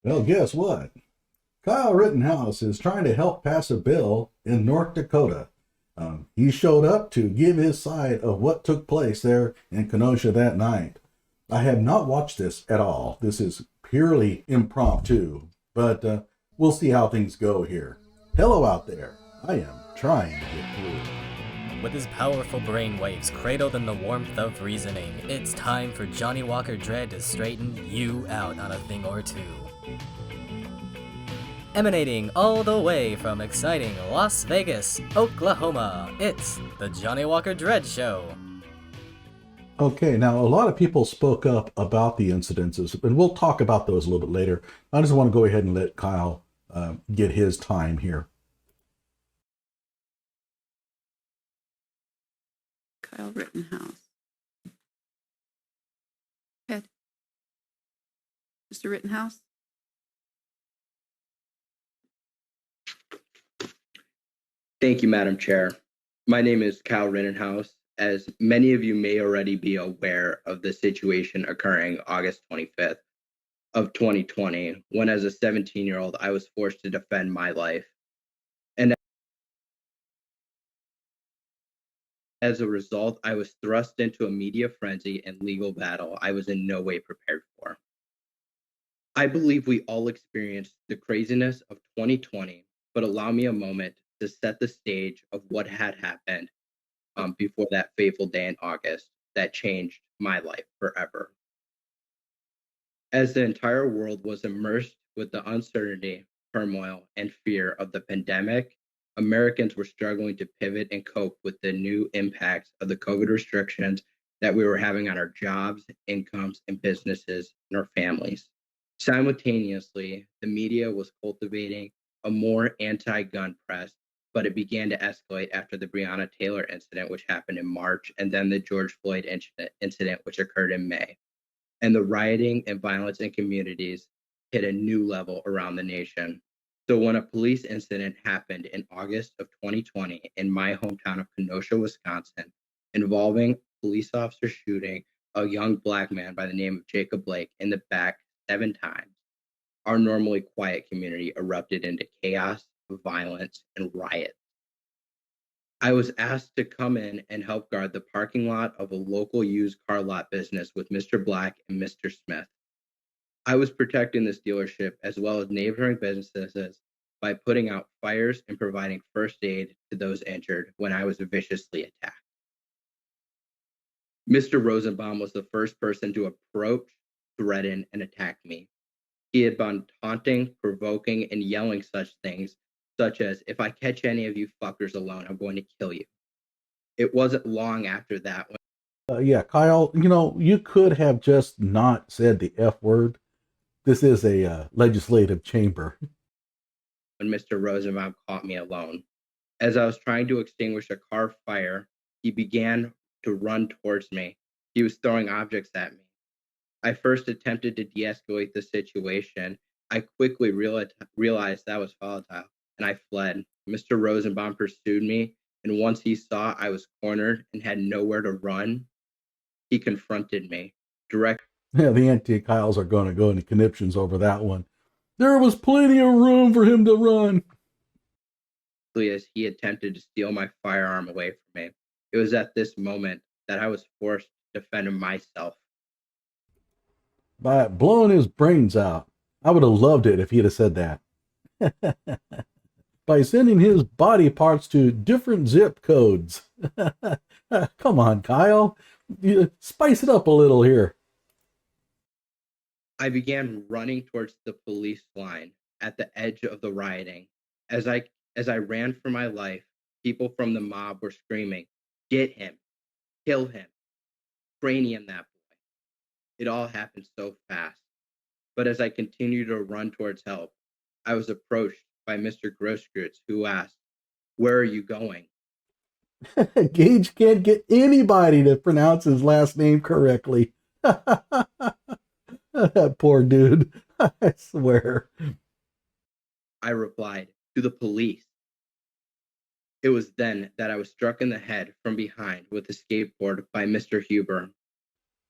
Well, guess what? Kyle Rittenhouse is trying to help pass a bill in North Dakota. He showed up to give his side of what took place there in Kenosha that night. I have not watched this at all. This is purely impromptu, but we'll see how things go here. Hello out there. I am trying to get through. With his powerful brainwaves cradled in the warmth of reasoning, it's time for Johnny Walker Dread to straighten you out on a thing or two. Emanating all the way from exciting Las Vegas, Oklahoma, it's the Johnny Walker Dread Show. Okay, now a lot of people spoke up about the incidences, and we'll talk about those a little bit later. I just want to go ahead and let Kyle get his time here. Kyle Rittenhouse. Head. Mr. Rittenhouse? Thank you, Madam Chair. My name is Kyle Rittenhouse. As many of you may already be aware of the situation occurring August 25th of 2020, when as a 17-year-old, I was forced to defend my life. And as a result, I was thrust into a media frenzy and legal battle I was in no way prepared for. I believe we all experienced the craziness of 2020, but allow me a moment to set the stage of what had happened before that fateful day in August that changed my life forever. As the entire world was immersed with the uncertainty, turmoil, and fear of the pandemic, Americans were struggling to pivot and cope with the new impacts of the COVID restrictions that we were having on our jobs, incomes, and businesses and our families. Simultaneously, the media was cultivating a more anti-gun press, but it began to escalate after the Breonna Taylor incident, which happened in March, and then the George Floyd incident, which occurred in May. And the rioting and violence in communities hit a new level around the nation. So when a police incident happened in August of 2020 in my hometown of Kenosha, Wisconsin, involving police officer shooting a young Black man by the name of Jacob Blake in the back 7 times, our normally quiet community erupted into chaos, violence, and riot. I was asked to come in and help guard the parking lot of a local used car lot business with Mr. Black and Mr. Smith. I was protecting this dealership as well as neighboring businesses by putting out fires and providing first aid to those injured when I was viciously attacked. Mr. Rosenbaum was the first person to approach, threaten, and attack me. He had been taunting, provoking, and yelling such things, such as, "If I catch any of you fuckers alone, I'm going to kill you." It wasn't long after that Yeah, Kyle, you could have just not said the F word. This is a legislative chamber. when Mr. Rosenbaum caught me alone. As I was trying to extinguish a car fire, he began to run towards me. He was throwing objects at me. I first attempted to de-escalate the situation. I quickly realized that was volatile, and I fled. Mr. Rosenbaum pursued me, and once he saw I was cornered and had nowhere to run, he confronted me directly Yeah, the anti-Kyles are going to go into conniptions over that one. There was plenty of room for him to run. as he attempted to steal my firearm away from me. It was at this moment that I was forced to defend myself. By blowing his brains out. I would have loved it if he'd have said that. By sending his body parts to different zip codes. Come on, Kyle. Spice it up a little here. I began running towards the police line at the edge of the rioting. As I ran for my life, people from the mob were screaming, "Get him, kill him, cranium that boy." It all happened so fast. But as I continued to run towards help, I was approached by Mr. Grosskreutz, who asked, "Where are you going?" Gage can't get anybody to pronounce his last name correctly. That poor dude. I swear. I replied, "To the police." It was then that I was struck in the head from behind with a skateboard by Mr. Huber.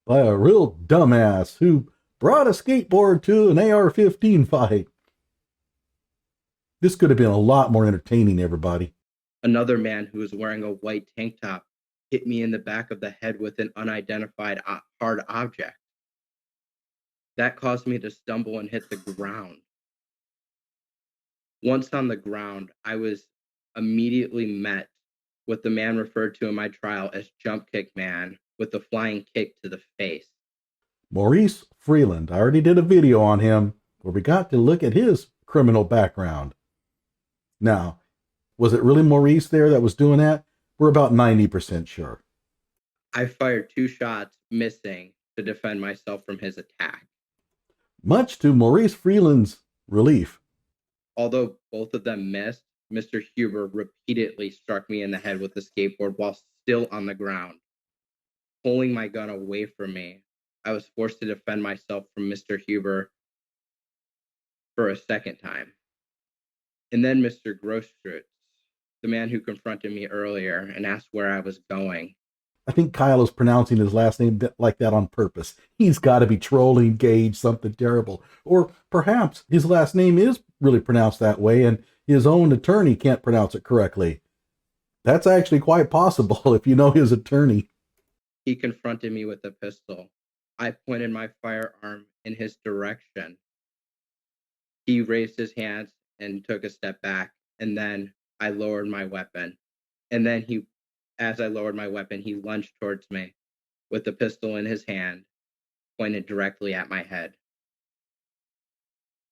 By a real dumbass who brought a skateboard to an AR-15 fight. This could have been a lot more entertaining, everybody. Another man who was wearing a white tank top hit me in the back of the head with an unidentified hard object. That caused me to stumble and hit the ground. Once on the ground, I was immediately met with the man referred to in my trial as Jump Kick Man with a flying kick to the face. Maurice Freeland. I already did a video on him where we got to look at his criminal background. Now, was it really Maurice there that was doing that? We're about 90% sure. I fired 2 shots, missing, to defend myself from his attack. Much to Maurice Freeland's relief. Although both of them missed, Mr. Huber repeatedly struck me in the head with the skateboard while still on the ground. Pulling my gun away from me, I was forced to defend myself from Mr. Huber for a second time. And then Mr. Grosstrutz, the man who confronted me earlier and asked where I was going. I think Kyle is pronouncing his last name like that on purpose. He's got to be trolling Gage something terrible. Or perhaps his last name is really pronounced that way and his own attorney can't pronounce it correctly. That's actually quite possible if you know his attorney. He confronted me with a pistol. I pointed my firearm in his direction. He raised his hands and took a step back, and then I lowered my weapon. And then as I lowered my weapon, he lunged towards me with the pistol in his hand, pointed directly at my head.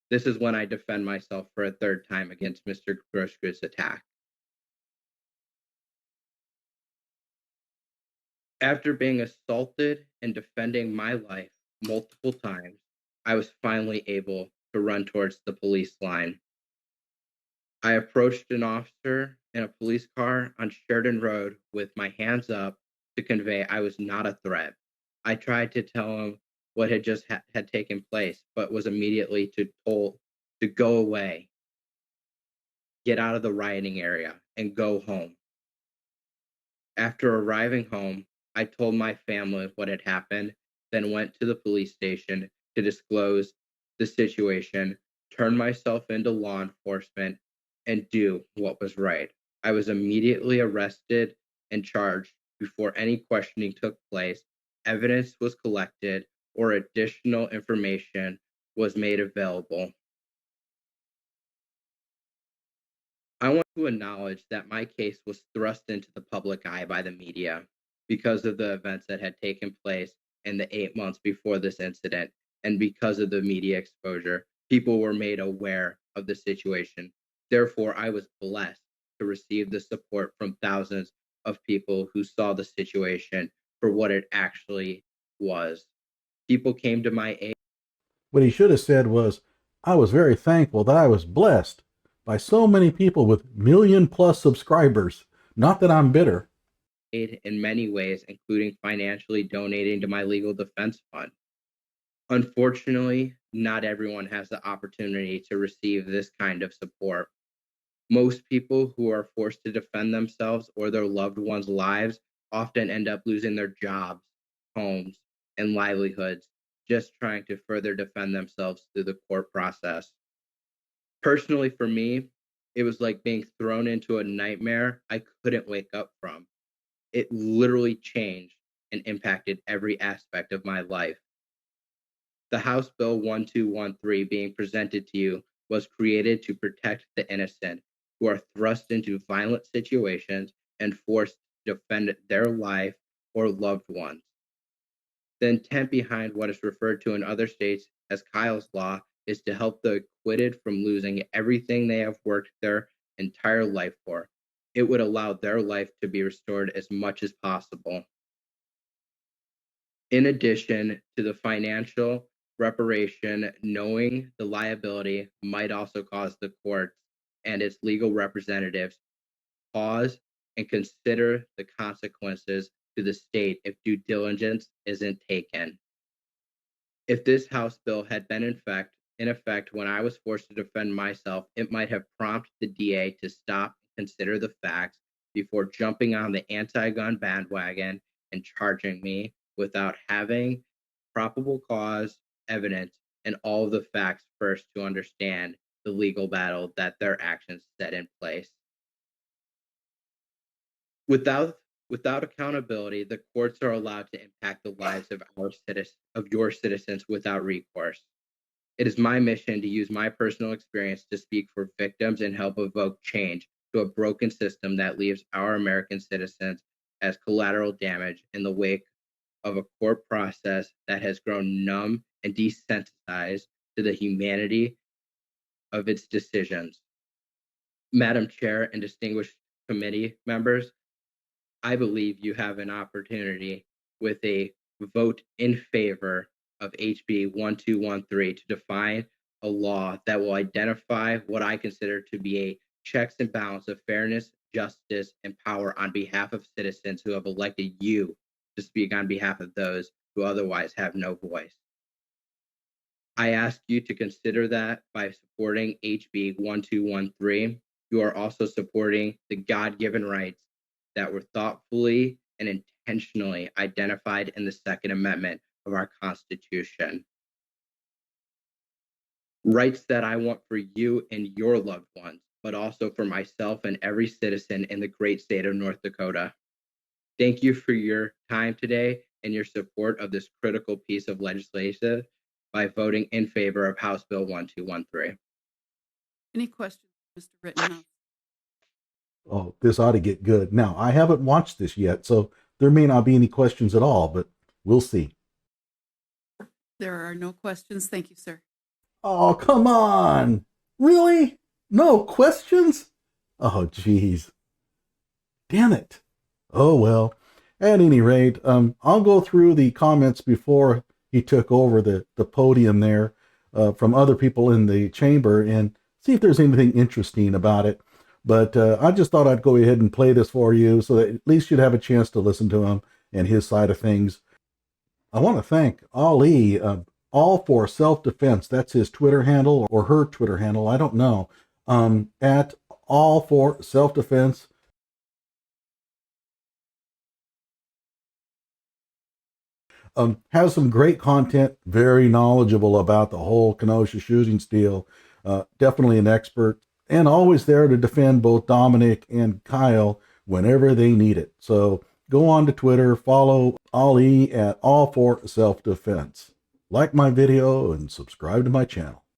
This is when I defend myself for a third time against Mr. Grossgrid's attack. After being assaulted and defending my life multiple times, I was finally able to run towards the police line. I approached an officer in a police car on Sheridan Road with my hands up to convey I was not a threat. I tried to tell him what had just had taken place, but was immediately told to go away, get out of the rioting area, and go home. After arriving home, I told my family what had happened, then went to the police station to disclose the situation, turn myself into law enforcement, and do what was right. I was immediately arrested and charged before any questioning took place, evidence was collected, or additional information was made available. I want to acknowledge that my case was thrust into the public eye by the media because of the events that had taken place in the 8 months before this incident, and because of the media exposure, people were made aware of the situation. Therefore, I was blessed to receive the support from thousands of people who saw the situation for what it actually was. People came to my aid. What he should have said was, I was very thankful that I was blessed by so many people with million-plus subscribers. Not that I'm bitter. In many ways, including financially donating to my legal defense fund. Unfortunately, not everyone has the opportunity to receive this kind of support. Most people who are forced to defend themselves or their loved ones' lives often end up losing their jobs, homes, and livelihoods just trying to further defend themselves through the court process. Personally, for me, it was like being thrown into a nightmare I couldn't wake up from. It literally changed and impacted every aspect of my life. The House Bill 1213 being presented to you was created to protect the innocent who are thrust into violent situations and forced to defend their life or loved ones. The intent behind what is referred to in other states as Kyle's Law is to help the acquitted from losing everything they have worked their entire life for. It would allow their life to be restored as much as possible. In addition to the financial reparation, knowing the liability might also cause the courts and its legal representatives pause and consider the consequences to the state if due diligence isn't taken. If this House bill had been in effect when I was forced to defend myself, it might have prompted the DA to stop and consider the facts before jumping on the anti-gun bandwagon and charging me without having probable cause, evidence and all of the facts first to understand the legal battle that their actions set in place. Without accountability, the courts are allowed to impact the lives of your citizens without recourse. It is my mission to use my personal experience to speak for victims and help evoke change to a broken system that leaves our American citizens as collateral damage in the wake of a court process that has grown numb and desensitized to the humanity of its decisions. Madam Chair and distinguished committee members, I believe you have an opportunity with a vote in favor of HB 1213 to define a law that will identify what I consider to be a checks and balance of fairness, justice, and power on behalf of citizens who have elected you to speak on behalf of those who otherwise have no voice. I ask you to consider that by supporting HB 1213, you are also supporting the God-given rights that were thoughtfully and intentionally identified in the Second Amendment of our Constitution. Rights that I want for you and your loved ones, but also for myself and every citizen in the great state of North Dakota. Thank you for your time today and your support of this critical piece of legislation by voting in favor of House Bill 1213. Any questions, Mr. Rittenhouse? Oh, this ought to get good. Now, I haven't watched this yet, so there may not be any questions at all, but we'll see. There are no questions. Thank you, sir. Oh, come on. Really? No questions? Oh, geez. Damn it. Oh, well. At any rate, I'll go through the comments before he took over the podium there from other people in the chamber and see if there's anything interesting about it. But I just thought I'd go ahead and play this for you so that at least you'd have a chance to listen to him and his side of things. I want to thank Ali, All for Self-Defense. That's his Twitter handle or her Twitter handle. I don't know. At All for Self-Defense. Has some great content, very knowledgeable about the whole Kenosha shooting deal. Definitely an expert and always there to defend both Dominic and Kyle whenever they need it. So go on to Twitter, follow Ali at All for Self-Defense. Like my video and subscribe to my channel.